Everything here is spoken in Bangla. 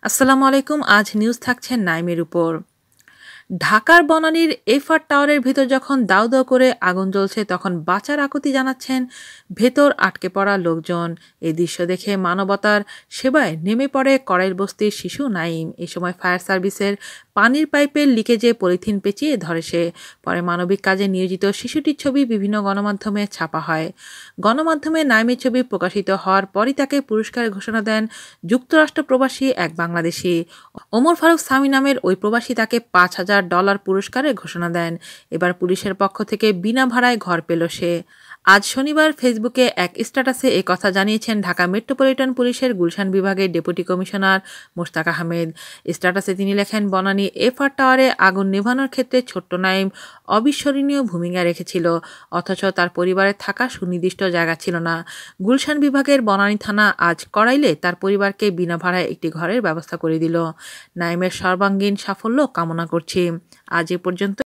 আসসালামু আলাইকুম। আজ নিউজ থাকছে নাইমের উপর। ঢাকার বনানীর এফআর টাওয়ারের ভেতর যখন দাউ দাউ করে আগুন জ্বলছে তখন বাঁচার আকুতি জানাচ্ছেন ভেতর আটকে পড়া লোকজন। এই দৃশ্য দেখে মানবতার সেবায় নেমে পড়ে কড়াইল বস্তির শিশু নাইম। এ সময় ফায়ার সার্ভিসের পানির পাইপের লিকেজে পলিথিন পেঁচিয়ে ধরে সে। পরে মানবিক কাজে নিয়োজিত শিশুটির ছবি বিভিন্ন গণমাধ্যমে ছাপা হয়। গণমাধ্যমে নাইমের ছবি প্রকাশিত হওয়ার পরই তাকে পুরস্কারের ঘোষণা দেন যুক্তরাষ্ট্র প্রবাসী এক বাংলাদেশি। ওমর ফারুক সামি নামের ওই প্রবাসী তাকে $৫,০০০ পুরস্কারের ঘোষণা দেন। এবার পুলিশের পক্ষ থেকে বিনা ভাড়ায় ঘর পেল সে। আজ শনিবার ফেসবুকে এক স্ট্যাটাসে এ কথা জানিয়েছেন ঢাকা মেট্রোপলিটন পুলিশের গুলশান বিভাগের ডেপুটি কমিশনার মোশতাক আহমেদ। স্ট্যাটাসে তিনি লেখেন, বনানী এফআর টাওয়ারে আগুন নেভানোর ক্ষেত্রে ছোট্ট নাইম অবিস্মরণীয় ভূমিকা রেখেছিল, অথচ তার পরিবারের থাকা সুনির্দিষ্ট জায়গা ছিল না। গুলশান বিভাগের বনানী থানা আজ কড়াইলে তার পরিবারকে বিনা ভাড়ায় একটি ঘরের ব্যবস্থা করে দিল। নাইমের সর্বাঙ্গীন সাফল্য কামনা করছি। আজ এ পর্যন্ত।